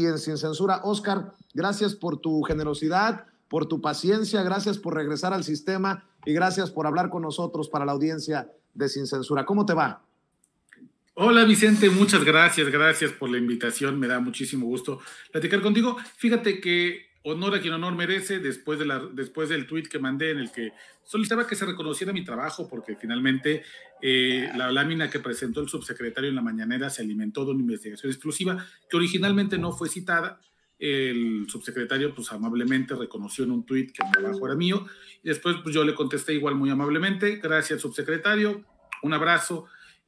aquí en Sin Censura. Oscar, gracias por tu generosidad, por tu paciencia, gracias por regresar al sistema y gracias por hablar con nosotros para la audiencia de Sin Censura. ¿Cómo te va? Hola Vicente, muchas gracias por la invitación, me da muchísimo gusto platicar contigo. Fíjate que honor a quien honor merece, después del tuit que mandé en el que solicitaba que se reconociera mi trabajo, porque finalmente la lámina que presentó el subsecretario en la mañanera se alimentó de una investigación exclusiva que originalmente no fue citada. El subsecretario pues amablemente reconoció en un tuit que el trabajo era mío, y después pues yo le contesté igual muy amablemente: gracias subsecretario, un abrazo,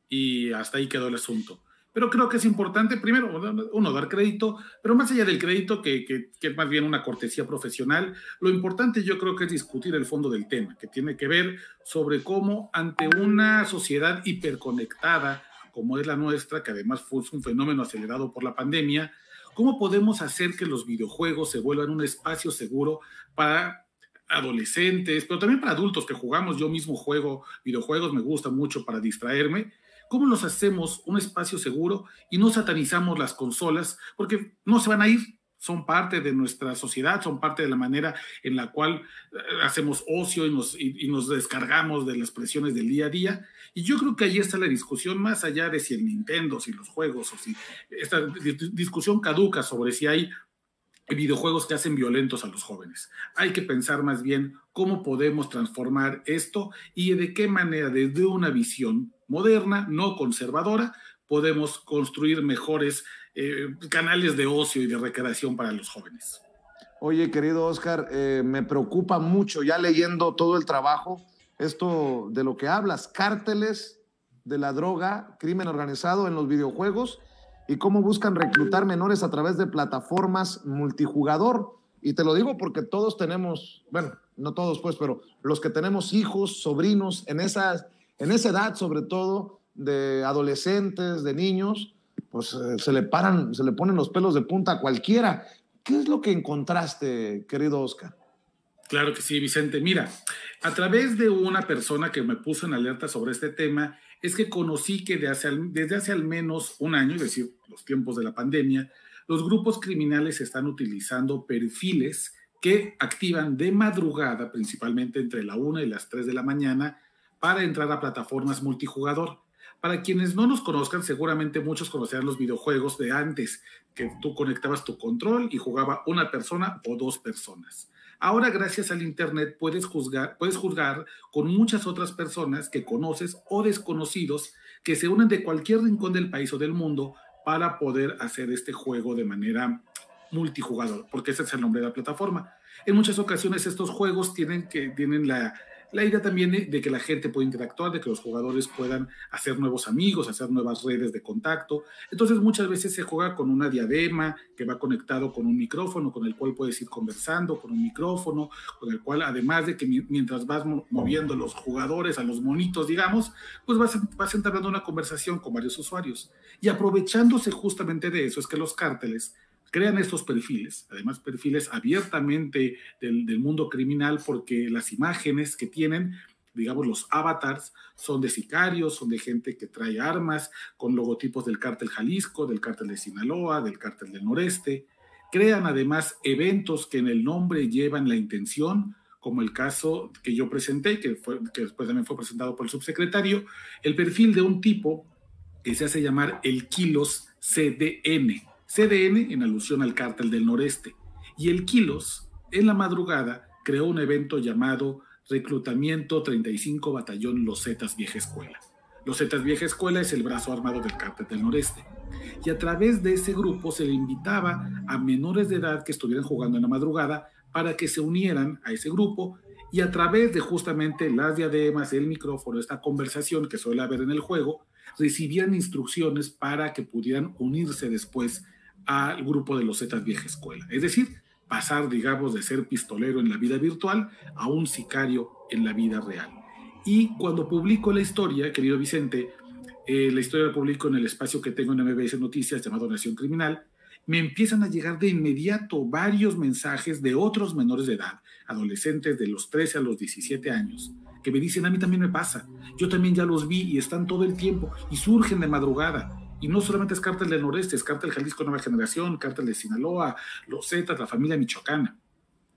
y hasta ahí quedó el asunto. Pero creo que es importante, primero, uno, dar crédito, pero más allá del crédito, que es más bien una cortesía profesional, lo importante yo creo que es discutir el fondo del tema, que tiene que ver sobre cómo ante una sociedad hiperconectada, como es la nuestra, que además fue un fenómeno acelerado por la pandemia, cómo podemos hacer que los videojuegos se vuelvan un espacio seguro para adolescentes, pero también para adultos que jugamos. Yo mismo juego videojuegos, me gusta mucho para distraerme. ¿Cómo los hacemos un espacio seguro y no satanizamos las consolas? Porque no se van a ir, son parte de nuestra sociedad, son parte de la manera en la cual hacemos ocio y nos descargamos de las presiones del día a día. Y yo creo que ahí está la discusión, más allá de si el Nintendo, si los juegos, o si esta discusión caduca sobre si hay videojuegos que hacen violentos a los jóvenes. Hay que pensar más bien cómo podemos transformar esto y de qué manera, desde una visión moderna, no conservadora, podemos construir mejores canales de ocio y de recreación para los jóvenes. Oye, querido Oscar, me preocupa mucho, ya leyendo todo el trabajo, esto de lo que hablas, cárteles de la droga, crimen organizado en los videojuegos, y cómo buscan reclutar menores a través de plataformas multijugador. Y te lo digo porque todos tenemos, bueno, no todos pues, pero los que tenemos hijos, sobrinos, en esa edad sobre todo, de adolescentes, de niños, pues se le ponen los pelos de punta a cualquiera. ¿Qué es lo que encontraste, querido Oscar? Claro que sí, Vicente. Mira, a través de una persona que me puso en alerta sobre este tema, es que conocí que desde hace al menos un año, es decir, los tiempos de la pandemia, los grupos criminales están utilizando perfiles que activan de madrugada, principalmente entre la 1 y las 3 de la mañana, para entrar a plataformas multijugador. Para quienes no nos conozcan, seguramente muchos conocerán los videojuegos de antes, que tú conectabas tu control y jugaba una persona o dos personas. Ahora, gracias al internet, puedes jugar con muchas otras personas que conoces o desconocidos que se unen de cualquier rincón del país o del mundo para poder hacer este juego de manera multijugador, porque ese es el nombre de la plataforma. En muchas ocasiones estos juegos tienen la idea también de que la gente pueda interactuar, de que los jugadores puedan hacer nuevos amigos, hacer nuevas redes de contacto. Entonces muchas veces se juega con una diadema que va conectado con un micrófono, con el cual puedes ir conversando, con un micrófono, con el cual, además de que mientras vas moviendo a los jugadores, a los monitos, digamos, pues vas entablando una conversación con varios usuarios. Y aprovechándose justamente de eso es que los cárteles crean estos perfiles, además perfiles abiertamente del mundo criminal, porque las imágenes que tienen, digamos los avatars, son de sicarios, son de gente que trae armas, con logotipos del cártel Jalisco, del cártel de Sinaloa, del cártel del Noreste. Crean además eventos que en el nombre llevan la intención, como el caso que yo presenté, que después también fue presentado por el subsecretario, el perfil de un tipo que se hace llamar el Kilos CDN en alusión al cártel del Noreste. Y el Kilos, en la madrugada, creó un evento llamado Reclutamiento 35 Batallón Los Zetas Vieja Escuela. Los Zetas Vieja Escuela es el brazo armado del cártel del Noreste. Y a través de ese grupo se le invitaba a menores de edad que estuvieran jugando en la madrugada para que se unieran a ese grupo, y a través de justamente las diademas, el micrófono, esta conversación que suele haber en el juego, recibían instrucciones para que pudieran unirse después al grupo de los Zetas Vieja Escuela. Es decir, pasar, digamos, de ser pistolero en la vida virtual a un sicario en la vida real. Y cuando publico la historia, querido Vicente, la historia la publico en el espacio que tengo en MBS Noticias llamado Nación Criminal, me empiezan a llegar de inmediato varios mensajes de otros menores de edad, adolescentes de los 13 a los 17 años, que me dicen: a mí también me pasa, yo también ya los vi y están todo el tiempo y surgen de madrugada. Y no solamente es Cártel del Noreste, es Cártel Jalisco Nueva Generación, Cártel de Sinaloa, los Zetas, la familia michoacana.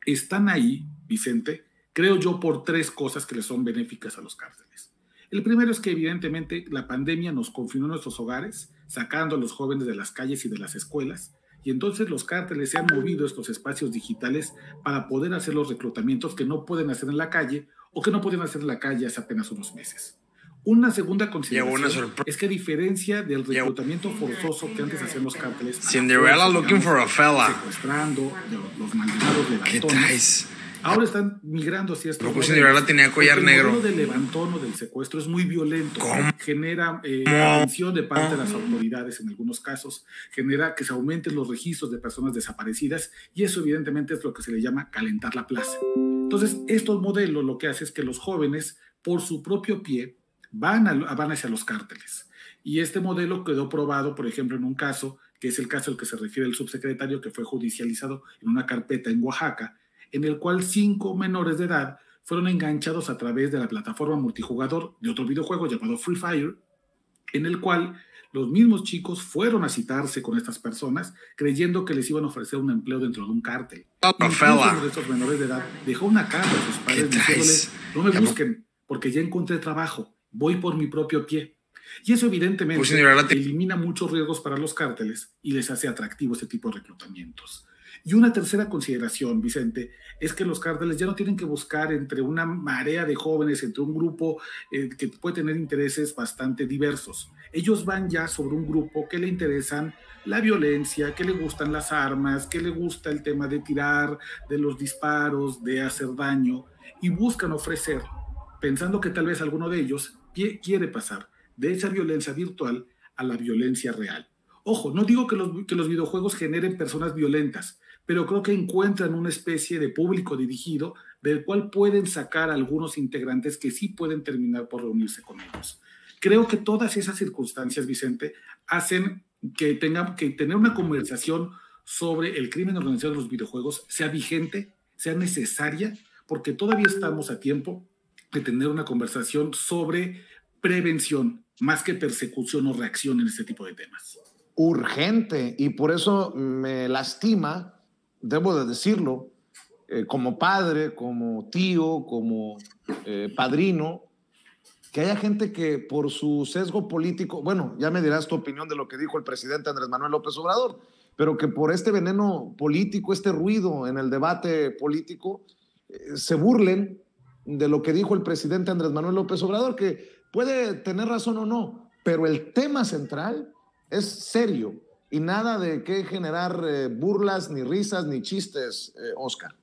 Están ahí, Vicente, creo yo, por tres cosas que le son benéficas a los cárteles. El primero es que evidentemente la pandemia nos confinó en nuestros hogares, sacando a los jóvenes de las calles y de las escuelas, y entonces los cárteles se han movido a estos espacios digitales para poder hacer los reclutamientos que no pueden hacer en la calle o que no pueden hacer en la calle hace apenas unos meses. Una segunda consideración es que a diferencia del reclutamiento forzoso que antes hacían los cárteles, Cinderella looking for a fella, secuestrando los malditos levantones, ahora están migrando hacia estos modelos. Cinderella tenía collar negro. El modelo del levantón o del secuestro es muy violento. Genera atención de parte de las autoridades en algunos casos, genera que se aumenten los registros de personas desaparecidas y eso evidentemente es lo que se le llama calentar la plaza. Entonces, estos modelos lo que hace es que los jóvenes, por su propio pie, van hacia los cárteles. Y este modelo quedó probado, por ejemplo, en un caso, que es el caso al que se refiere el subsecretario, que fue judicializado en una carpeta en Oaxaca, en el cual 5 menores de edad fueron enganchados a través de la plataforma multijugador de otro videojuego llamado Free Fire, en el cual los mismos chicos fueron a citarse con estas personas creyendo que les iban a ofrecer un empleo dentro de un cártel. Incluso uno de estos menores de edad dejó una carta a sus padres diciéndoles: no me busquen porque ya encontré trabajo, voy por mi propio pie. Y eso evidentemente elimina muchos riesgos para los cárteles y les hace atractivo este tipo de reclutamientos. Y una tercera consideración, Vicente, es que los cárteles ya no tienen que buscar entre una marea de jóvenes, entre un grupo que puede tener intereses bastante diversos. Ellos van ya sobre un grupo que le interesan la violencia, que le gustan las armas, que le gusta el tema de tirar, de los disparos, de hacer daño, y buscan ofrecer, pensando que tal vez alguno de ellos quiere pasar de esa violencia virtual a la violencia real. Ojo, no digo que los videojuegos generen personas violentas, pero creo que encuentran una especie de público dirigido del cual pueden sacar a algunos integrantes que sí pueden terminar por reunirse con ellos. Creo que todas esas circunstancias, Vicente, hacen que tengan que tener una conversación sobre el crimen organizado de los videojuegos sea vigente, sea necesaria, porque todavía estamos a tiempo de tener una conversación sobre prevención, más que persecución o reacción en este tipo de temas. Urgente, y por eso me lastima, debo de decirlo, como padre, como tío, como padrino, que haya gente que por su sesgo político, bueno, ya me dirás tu opinión de lo que dijo el presidente Andrés Manuel López Obrador, pero que por este veneno político, este ruido en el debate político, se burlen de lo que dijo el presidente Andrés Manuel López Obrador, que puede tener razón o no, pero el tema central es serio y nada de qué generar burlas, ni risas, ni chistes, Oscar.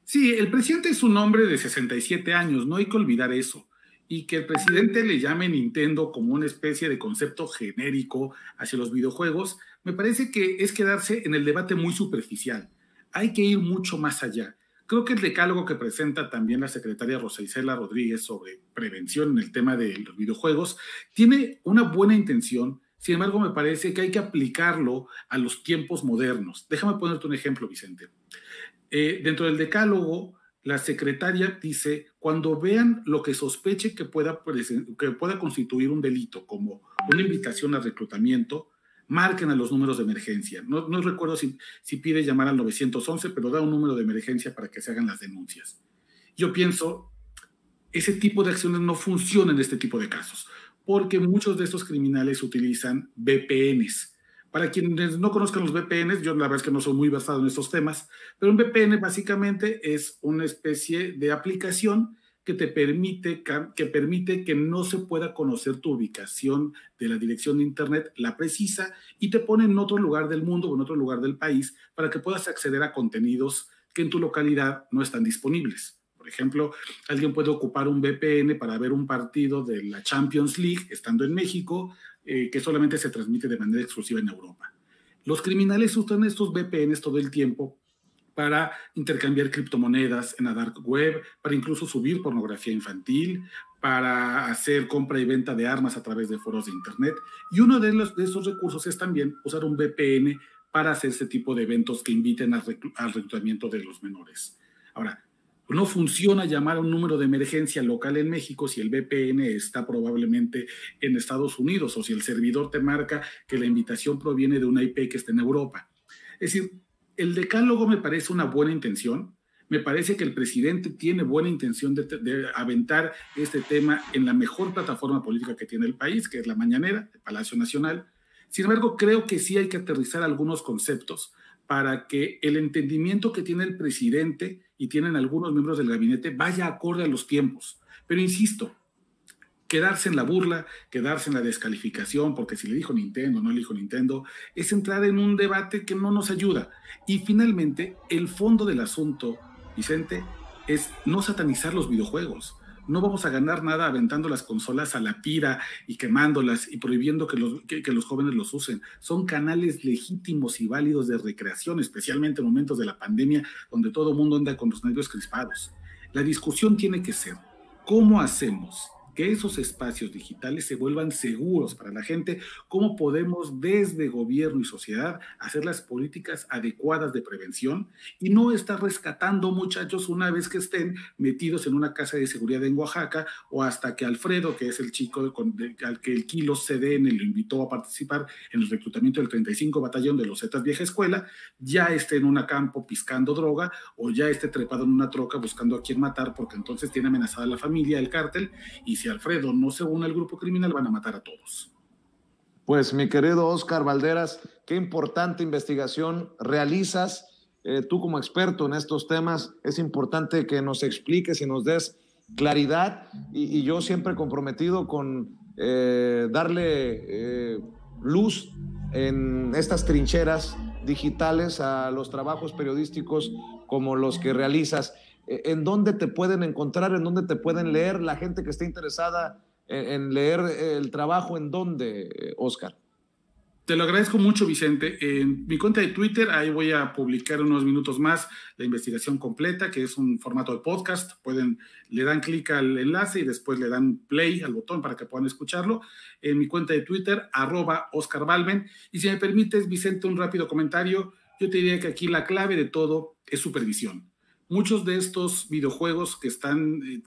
Sí, el presidente es un hombre de 67 años, no hay que olvidar eso. Y que el presidente le llame Nintendo como una especie de concepto genérico hacia los videojuegos, me parece que es quedarse en el debate muy superficial. Hay que ir mucho más allá. Creo que el decálogo que presenta también la secretaria Rosa Isela Rodríguez sobre prevención en el tema de los videojuegos tiene una buena intención. Sin embargo, me parece que hay que aplicarlo a los tiempos modernos. Déjame ponerte un ejemplo, Vicente. Dentro del decálogo, la secretaria dice: cuando vean lo que sospeche que pueda constituir un delito, como una invitación al reclutamiento, marquen a los números de emergencia. No recuerdo si pide llamar al 911, pero da un número de emergencia para que se hagan las denuncias. Yo pienso, ese tipo de acciones no funcionan en este tipo de casos, porque muchos de estos criminales utilizan VPNs. Para quienes no conozcan los VPNs, yo la verdad es que no soy muy versado en estos temas, pero un VPN básicamente es una especie de aplicación que te permite que no se pueda conocer tu ubicación de la dirección de internet, la precisa, y te pone en otro lugar del mundo o en otro lugar del país para que puedas acceder a contenidos que en tu localidad no están disponibles. Por ejemplo, alguien puede ocupar un VPN para ver un partido de la Champions League estando en México, que solamente se transmite de manera exclusiva en Europa. Los criminales usan estos VPNs todo el tiempo para intercambiar criptomonedas en la dark web, para incluso subir pornografía infantil, para hacer compra y venta de armas a través de foros de internet. Y uno de esos recursos es también usar un VPN para hacer ese tipo de eventos que inviten al reclutamiento de los menores. Ahora, No funciona llamar a un número de emergencia local en México si el VPN está probablemente en Estados Unidos o si el servidor te marca que la invitación proviene de una IP que está en Europa. Es decir, el decálogo me parece una buena intención. Me parece que el presidente tiene buena intención de aventar este tema en la mejor plataforma política que tiene el país, que es la mañanera, el Palacio Nacional. Sin embargo, creo que sí hay que aterrizar algunos conceptos para que el entendimiento que tiene el presidente y tienen algunos miembros del gabinete vaya acorde a los tiempos. Pero insisto, quedarse en la burla, quedarse en la descalificación, porque si le dijo Nintendo o no le dijo Nintendo, es entrar en un debate que no nos ayuda. Y finalmente, el fondo del asunto, Vicente, es no satanizar los videojuegos. No vamos a ganar nada aventando las consolas a la pira y quemándolas y prohibiendo que los jóvenes los usen. Son canales legítimos y válidos de recreación, especialmente en momentos de la pandemia, donde todo el mundo anda con los nervios crispados. La discusión tiene que ser, ¿cómo hacemos que esos espacios digitales se vuelvan seguros para la gente? ¿Cómo podemos desde gobierno y sociedad hacer las políticas adecuadas de prevención y no estar rescatando muchachos una vez que estén metidos en una casa de seguridad en Oaxaca, o hasta que Alfredo, que es el chico al que el Kilo CDN lo invitó a participar en el reclutamiento del 35 Batallón de los Zetas Vieja Escuela, ya esté en un campo piscando droga o ya esté trepado en una troca buscando a quién matar, porque entonces tiene amenazada a la familia, el cártel, y si Alfredo no se une al grupo criminal, van a matar a todos. Pues mi querido Óscar Balderas, qué importante investigación realizas. Tú como experto en estos temas, es importante que nos expliques y nos des claridad, y yo siempre comprometido con darle luz en estas trincheras digitales a los trabajos periodísticos como los que realizas. ¿En dónde te pueden encontrar? ¿En dónde te pueden leer la gente que esté interesada en leer el trabajo? ¿En dónde, Óscar? Te lo agradezco mucho, Vicente. En mi cuenta de Twitter, ahí voy a publicar unos minutos más la investigación completa, que es un formato de podcast. Le dan clic al enlace y después le dan play al botón para que puedan escucharlo. En mi cuenta de Twitter, @OscarBalben. Y si me permites, Vicente, un rápido comentario. Yo te diría que aquí la clave de todo es supervisión. Muchos de estos videojuegos que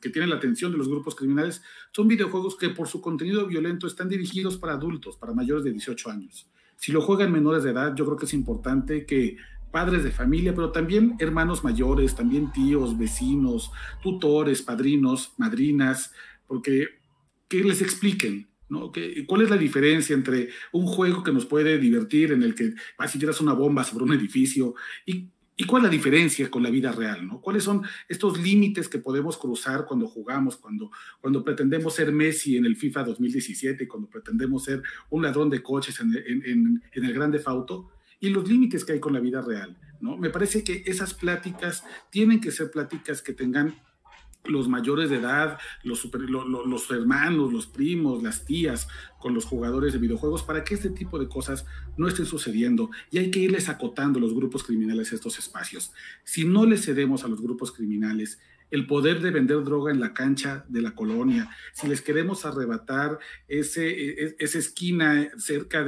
tienen la atención de los grupos criminales son videojuegos que por su contenido violento están dirigidos para adultos, para mayores de 18 años. Si lo juegan menores de edad, yo creo que es importante que padres de familia, pero también hermanos mayores, también tíos, vecinos, tutores, padrinos, madrinas, que les expliquen, ¿no? ¿Cuál es la diferencia entre un juego que nos puede divertir, en el que vas y tiras una bomba sobre un edificio, ¿y cuál es la diferencia con la vida real, ¿no? ¿Cuáles son estos límites que podemos cruzar cuando jugamos, cuando pretendemos ser Messi en el FIFA 2017, cuando pretendemos ser un ladrón de coches en el Grand Theft Auto, y los límites que hay con la vida real, ¿no? Me parece que esas pláticas tienen que ser pláticas que tengan los mayores de edad, los hermanos, los primos, las tías, con los jugadores de videojuegos, para que este tipo de cosas no estén sucediendo, y hay que irles acotando los grupos criminales a estos espacios. Si no les cedemos a los grupos criminales el poder de vender droga en la cancha de la colonia, si les queremos arrebatar esa esquina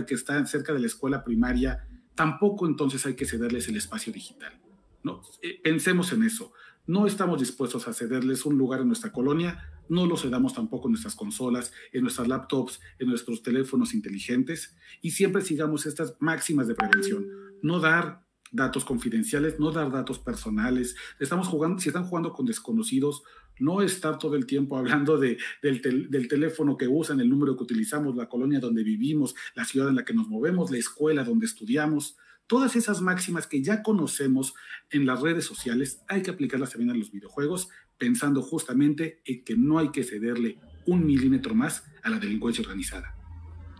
que está cerca de la escuela primaria, tampoco entonces hay que cederles el espacio digital, ¿no? Pensemos en eso. No estamos dispuestos a cederles un lugar en nuestra colonia, no lo cedamos tampoco en nuestras consolas, en nuestras laptops, en nuestros teléfonos inteligentes, y siempre sigamos estas máximas de prevención. No dar datos confidenciales, no dar datos personales. Si están jugando con desconocidos, no estar todo el tiempo hablando del teléfono que usan, el número que utilizamos, la colonia donde vivimos, la ciudad en la que nos movemos, la escuela donde estudiamos. Todas esas máximas que ya conocemos en las redes sociales, hay que aplicarlas también a los videojuegos, pensando justamente en que no hay que cederle 1 milímetro más a la delincuencia organizada.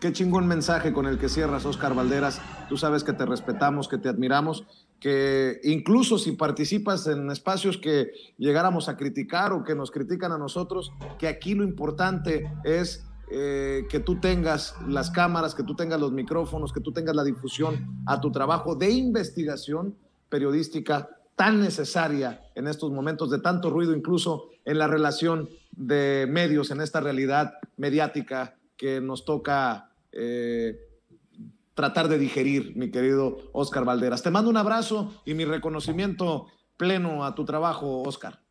Qué chingón mensaje con el que cierras, Óscar Balderas. Tú sabes que te respetamos, que te admiramos, que incluso si participas en espacios que llegáramos a criticar o que nos critican a nosotros, que aquí lo importante es que tú tengas las cámaras, que tú tengas los micrófonos, que tú tengas la difusión a tu trabajo de investigación periodística tan necesaria en estos momentos de tanto ruido, incluso en la relación de medios, en esta realidad mediática que nos toca tratar de digerir, mi querido Óscar Balderas. Te mando un abrazo y mi reconocimiento pleno a tu trabajo, Óscar.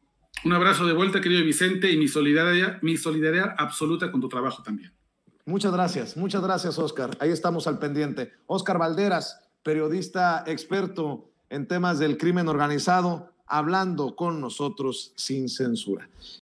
Un abrazo de vuelta, querido Vicente, y mi solidaridad absoluta con tu trabajo también. Muchas gracias, Oscar. Ahí estamos al pendiente. Oscar Valderas, periodista experto en temas del crimen organizado, hablando con nosotros sin censura.